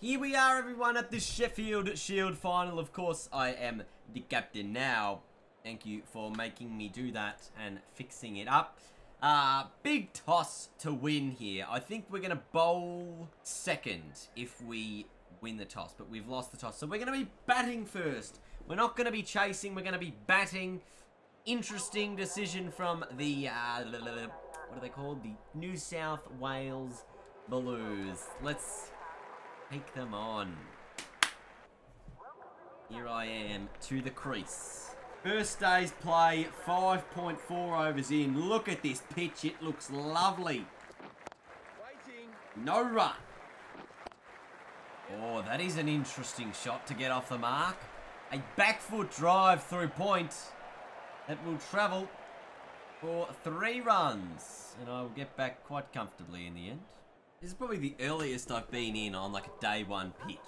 Here we are, everyone, at the Sheffield Shield Final. Of course, I am the captain now. Thank you for making me do that and fixing it up. Big toss to win here. I think we're going to bowl second if we win the toss, but we've lost the toss. So we're going to be batting first. We're not going to be chasing. We're going to be batting. Interesting decision from the, what are they called? The New South Wales Blues. Let's take them on. Here I am to the crease. First day's play, 5.4 overs in. Look at this pitch, it looks lovely. No run. Oh, that is an interesting shot to get off the mark. A back foot drive through point that will travel for 3 runs. And I will get back quite comfortably in the end. This is probably the earliest I've been in on like a day 1 pitch.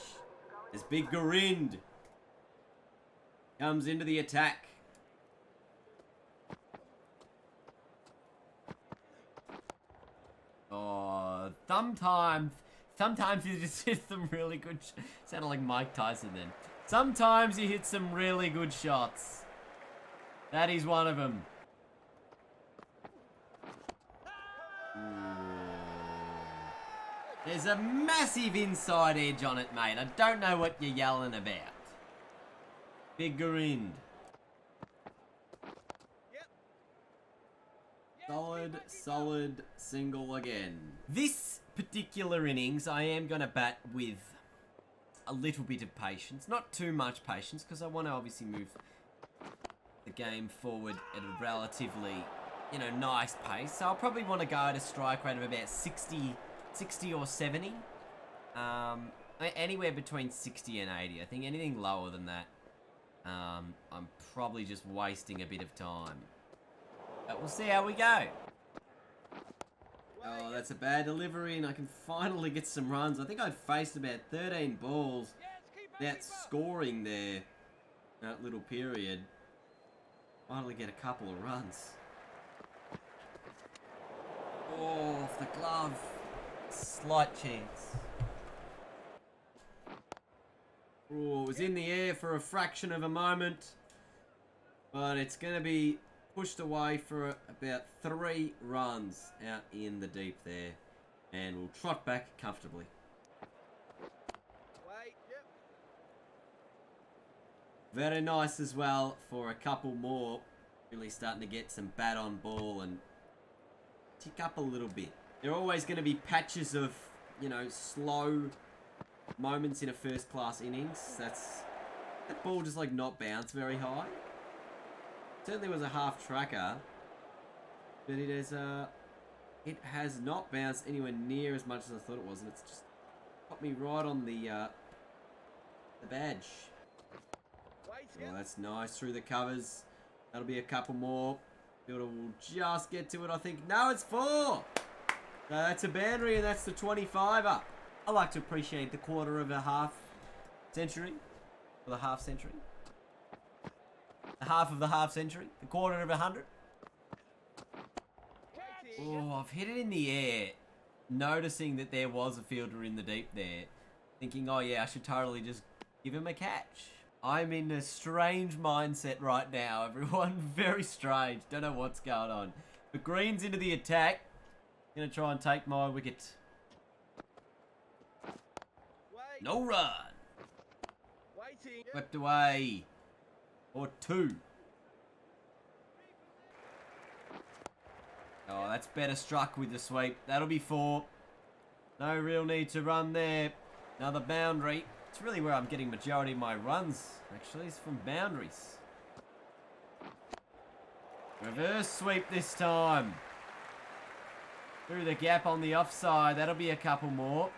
There's Big Gurind. Comes into the attack. Oh, sometimes you just hit some really good... Sounded like Mike Tyson then. Sometimes you hit some really good shots. That is one of them. There's a massive inside edge on it, mate. I don't know what you're yelling about. Big Gurind. Solid single again. This particular innings, I am going to bat with a little bit of patience. Not too much patience, because I want to obviously move the game forward at a relatively, nice pace. So I'll probably want to go at a strike rate of about 60 or 70. Anywhere between 60 and 80. I think anything lower than that, I'm probably just wasting a bit of time. But we'll see how we go. Oh, that's a bad delivery, and I can finally get some runs. I think I'd faced about 13 balls without scoring there. That little period. Finally get a couple of runs. Oh, off the glove. Slight chance. Oh, it was in the air for a fraction of a moment. But it's going to be pushed away for about 3 runs out in the deep there. And we'll trot back comfortably. Very nice as well for a couple more. Really starting to get some bat on ball and tick up a little bit. There are always going to be patches of, slow moments in a first class innings. That ball just not bounce very high. Certainly was a half tracker, but it has not bounced anywhere near as much as I thought it was, and it's just got me right on the badge. Oh, that's nice through the covers. That'll be a couple more. Fielder will just get to it, I think. No, it's 4. So that's a boundary, and that's the 25-er. I like to appreciate the quarter of a half century, or the half century. The half of the half century. The quarter of 100. Oh, I've hit it in the air. Noticing that there was a fielder in the deep there. Thinking, oh yeah, I should totally just give him a catch. I'm in a strange mindset right now, everyone. Very strange. Don't know what's going on. But Green's into the attack. Gonna try and take my wicket. No run. Swept away. Or 2. Oh, that's better struck with the sweep. That'll be 4. No real need to run there. Another boundary. It's really where I'm getting majority of my runs, actually. It's from boundaries. Reverse sweep this time. Through the gap on the offside. That'll be a couple more.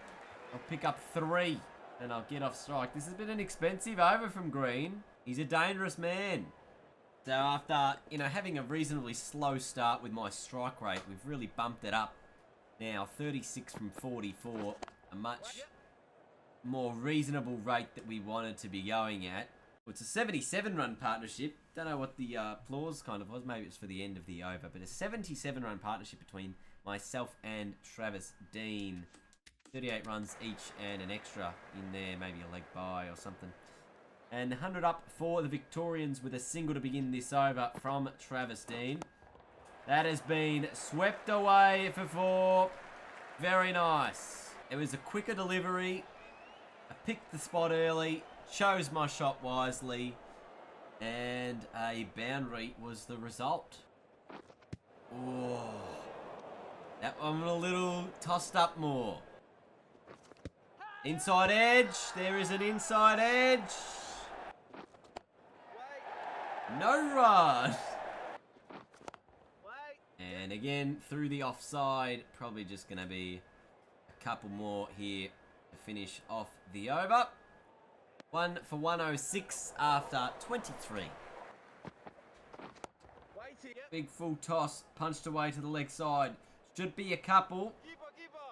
I'll pick up 3. And I'll get off strike. This has been an expensive over from Green. He's a dangerous man. So after, having a reasonably slow start with my strike rate, we've really bumped it up. Now, 36 from 44. A much more reasonable rate that we wanted to be going at. Well, it's a 77-run partnership. Don't know what the applause kind of was. Maybe it's for the end of the over. But a 77-run partnership between myself and Travis Dean. 38 runs each and an extra in there, maybe a leg bye or something. And 100 up for the Victorians with a single to begin this over from Travis Dean. That has been swept away for 4. Very nice. It was a quicker delivery. I picked the spot early, chose my shot wisely, and a boundary was the result. Oh, that one a little tossed up more. Inside edge. There is an inside edge. No run. And again, through the offside. Probably just going to be a couple more here to finish off the over. 1 for 106 after 23. Big full toss. Punched away to the leg side. Should be a couple.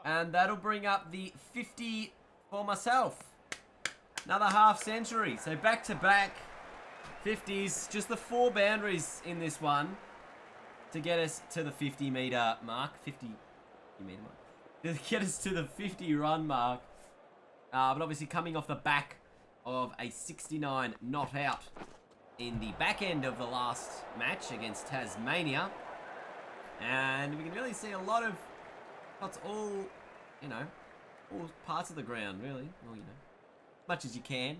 And that'll bring up the 50 for myself. Another half century. So back to back 50s. Just the 4 boundaries in this one to get us to the 50 meter mark. 50 meter mark. To get us to the 50 run mark. But obviously coming off the back of a 69 not out in the back end of the last match against Tasmania. And we can really see a lot of shots all, you know, all parts of the ground, really. Well, you know, as much as you can.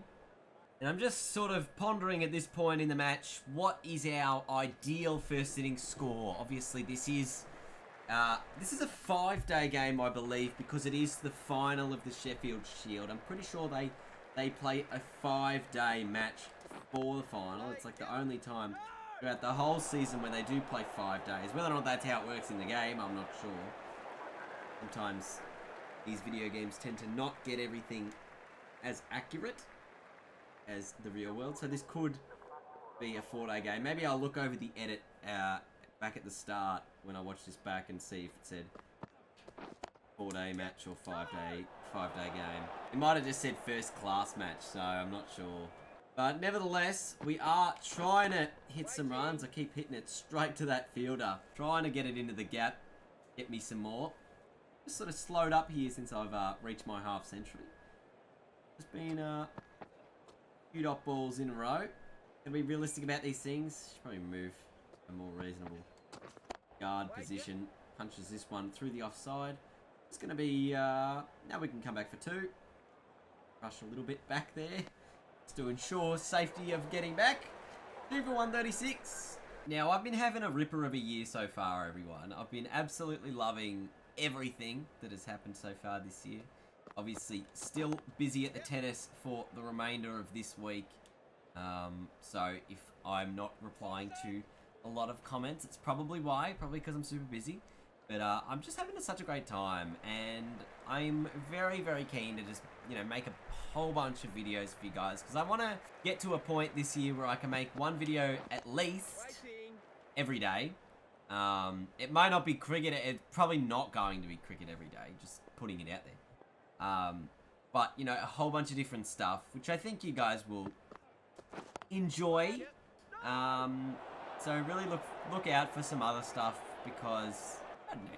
And I'm just sort of pondering at this point in the match, what is our ideal first inning score? Obviously, this is a 5-day game, I believe, because it is the final of the Sheffield Shield. I'm pretty sure they play a 5-day match for the final. It's like the only time throughout the whole season where they do play 5 days. Whether or not that's how it works in the game, I'm not sure. Sometimes these video games tend to not get everything as accurate as the real world. So this could be a 4-day game. Maybe I'll look over the edit back at the start when I watch this back and see if it said 4-day match or 5-day game. It might have just said first class match, so I'm not sure. But nevertheless, we are trying to hit some runs. I keep hitting it straight to that fielder. Trying to get it into the gap. Get me some more. Just sort of slowed up here since I've reached my half century. Just been a few dot balls in a row. Gonna be realistic about these things. Should probably move a more reasonable guard position. Punches this one through the offside. It's gonna be now we can come back for 2. Rush a little bit back there. Just to ensure safety of getting back. 2 for 136. Now I've been having a ripper of a year so far, everyone. I've been absolutely loving everything that has happened so far this year. Obviously, still busy at the tennis for the remainder of this week. So if I'm not replying to a lot of comments, it's probably why. Probably because I'm super busy. But I'm just having such a great time. And I'm very, very keen to just, you know, make a whole bunch of videos for you guys. Because I want to get to a point this year where I can make one video at least every day. It might not be cricket. It's probably not going to be cricket every day. Just putting it out there. But, you know, a whole bunch of different stuff, which I think you guys will enjoy. So really look out for some other stuff because, I don't know,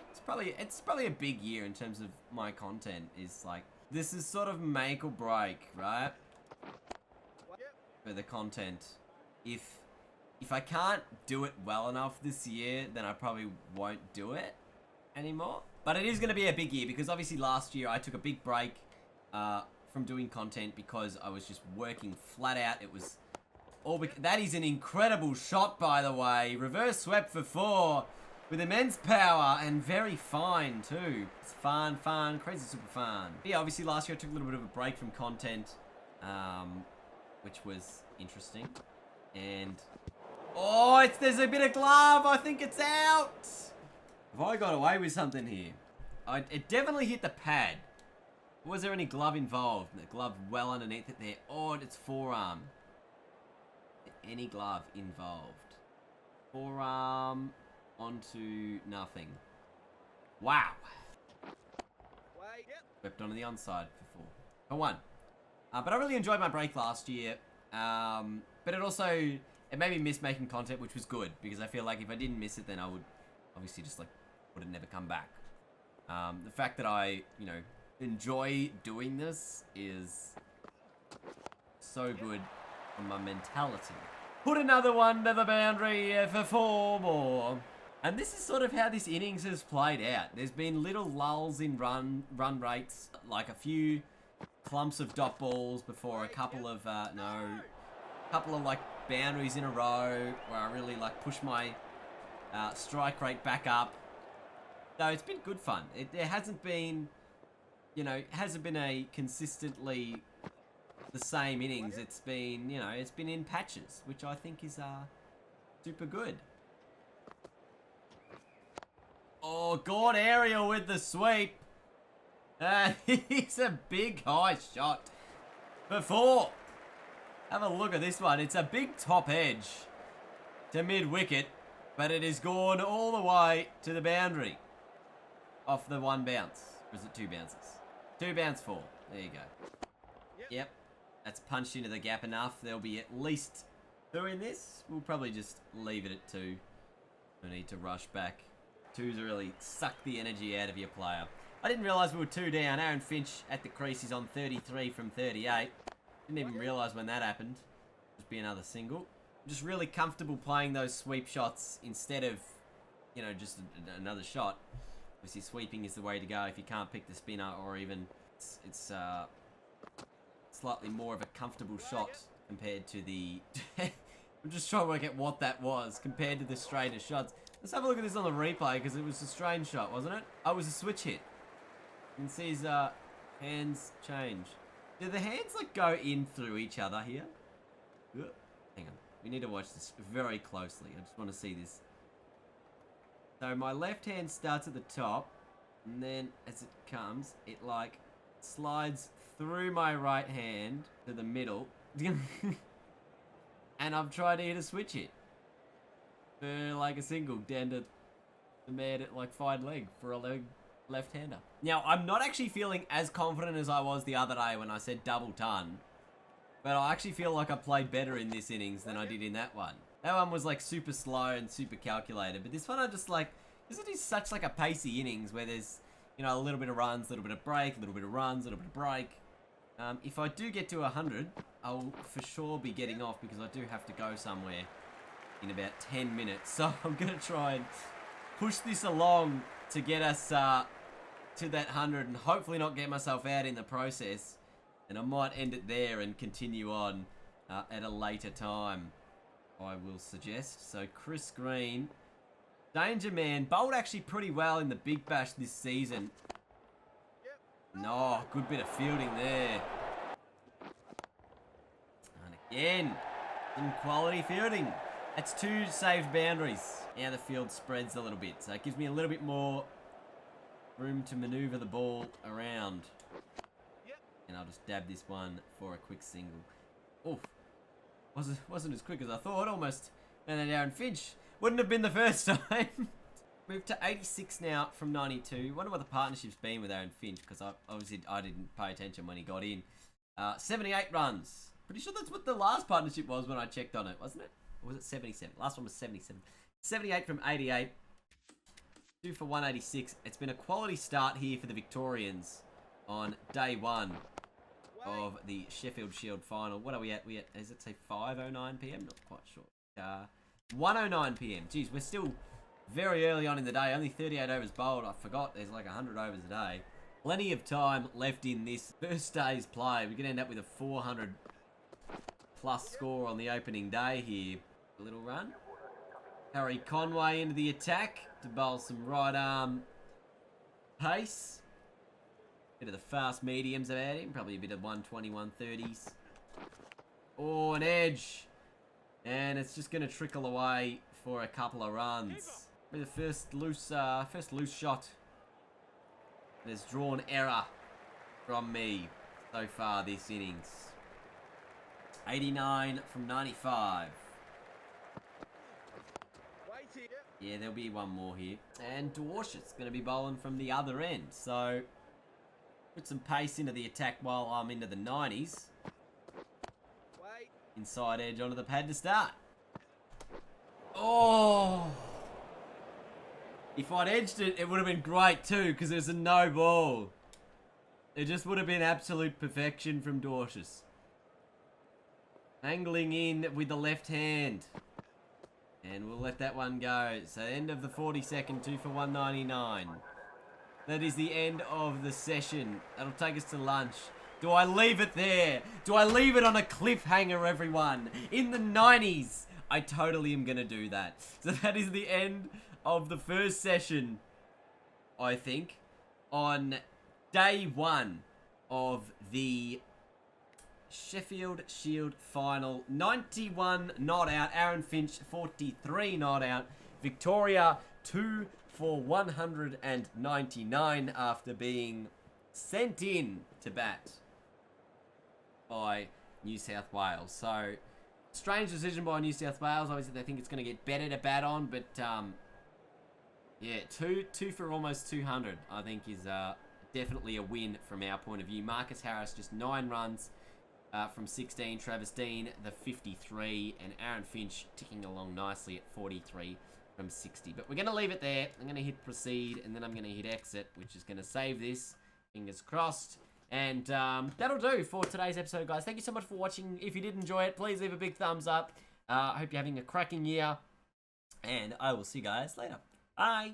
it's probably a big year in terms of my content. Is like, this is sort of make or break, right? For the content. If I can't do it well enough this year, then I probably won't do it anymore. But it is going to be a big year because obviously last year I took a big break from doing content because I was just working flat out. It was all that is an incredible shot, by the way. Reverse swept for 4 with immense power and very fine too. It's fun, crazy super fun. But yeah, obviously last year I took a little bit of a break from content, which was interesting. And oh, there's a bit of glove. I think it's out. Have I got away with something here? It definitely hit the pad. Was there any glove involved? The glove well underneath it there. Oh, it's forearm. Any glove involved? Forearm onto nothing. Wow. Swept onto the onside for 1. But I really enjoyed my break last year. But it made me miss making content, which was good because I feel like if I didn't miss it, then I would obviously just would have never come back. The fact that I, you know, enjoy doing this is so good for my mentality. Put another one to the boundary for 4 more. And this is sort of how this innings has played out. There's been little lulls in run rates, like a few clumps of dot balls before a couple of like boundaries in a row where I really like push my strike rate back up. So it's been good fun. There hasn't been, hasn't been a consistently the same innings. It's been, it's been in patches, which I think is super good. Oh, Gord Ariel with the sweep. He's a big high shot for 4. Have a look at this one. It's a big top edge to mid-wicket, but it is gone all the way to the boundary off the 1 bounce. Or is it 2 bounces? 2 bounce 4. There you go. Yep. That's punched into the gap enough. There'll be at least 2 in this. We'll probably just leave it at 2. No need to rush back. 2's really suck the energy out of your player. I didn't realise we were 2 down. Aaron Finch at the crease is on 33 from 38. Didn't even realise when that happened. Just be another single. I'm just really comfortable playing those sweep shots instead of, just another shot. Obviously, sweeping is the way to go if you can't pick the spinner, or even it's slightly more of a comfortable shot compared to the... I'm just trying to work out what that was compared to the straighter shots. Let's have a look at this on the replay, because it was a strange shot, wasn't it? Oh, it was a switch hit. You can see his hands change. Do the hands like go in through each other here? Hang on. We need to watch this very closely. I just want to see this. So my left hand starts at the top, and then as it comes, it like slides through my right hand to the middle. And I'm trying to hit a switch hit. For like a single down to the man at like fine leg for a left-hander. Now, I'm not actually feeling as confident as I was the other day when I said double ton. But I actually feel like I played better in this innings than I did in that one. That one was like super slow and super calculated. But this one I just like, this is such like a pacey innings where there's, a little bit of runs, a little bit of break, a little bit of runs, a little bit of break. If I do get to 100, I'll for sure be getting off because I do have to go somewhere in about 10 minutes. So I'm going to try and push this along to get us to that 100 and hopefully not get myself out in the process. And I might end it there and continue on at a later time, I will suggest. So Chris Green, Danger Man, bowled actually pretty well in the Big Bash this season. No, good bit of fielding there. And again, some quality fielding. That's 2 saved boundaries. Now the field spreads a little bit, so it gives me a little bit more room to maneuver the ball around. And I'll just dab this one for a quick single. Oof. Wasn't as quick as I thought. Almost landed Aaron Finch. Wouldn't have been the first time. Moved to 86 now from 92. Wonder what the partnership's been with Aaron Finch, because obviously I didn't pay attention when he got in. 78 runs. Pretty sure that's what the last partnership was when I checked on it, wasn't it? Or was it 77? Last one was 77. 78 from 88. 2 for 186. It's been a quality start here for the Victorians on day 1 of the Sheffield Shield Final. What are we at? Does it say 5:09 p.m? Not quite sure. 1:09 p.m. Geez, we're still very early on in the day. Only 38 overs bowled. I forgot there's like 100 overs a day. Plenty of time left in this first day's play. We're going to end up with a 400 plus score on the opening day here. A little run. Harry Conway into the attack to bowl some right arm pace. Bit of the fast mediums about him. Probably a bit of 120, 130s. Oh, an edge. And it's just going to trickle away for a couple of runs. With the first loose shot. There's drawn error from me so far this innings. 89 from 95. Yeah, there'll be one more here. And Dwarshutt's going to be bowling from the other end. So, put some pace into the attack while I'm into the 90s. Inside edge onto the pad to start. Oh! If I'd edged it, it would have been great too, because there's a no ball. It just would have been absolute perfection from Dorcius. Angling in with the left hand. And we'll let that one go. So end of the 40-second, 2 for 199. That is the end of the session. That'll take us to lunch. Do I leave it there? Do I leave it on a cliffhanger, everyone? In the 90s? I totally am going to do that. So that is the end of the first session, I think, on day 1 of the Sheffield Shield Final. 91 not out. Aaron Finch, 43 not out. Victoria, 2 for 199 after being sent in to bat by New South Wales. So, strange decision by New South Wales. Obviously, they think it's going to get better to bat on, but yeah, two for almost 200, I think, is definitely a win from our point of view. Marcus Harris, just 9 runs from 16. Travis Dean, the 53. And Aaron Finch ticking along nicely at 43 from 60. But we're going to leave it there. I'm going to hit proceed, and then I'm going to hit exit, which is going to save this. Fingers crossed. And that'll do for today's episode, guys. Thank you so much for watching. If you did enjoy it, please leave a big thumbs up. I hope you're having a cracking year. And I will see you guys later. Bye.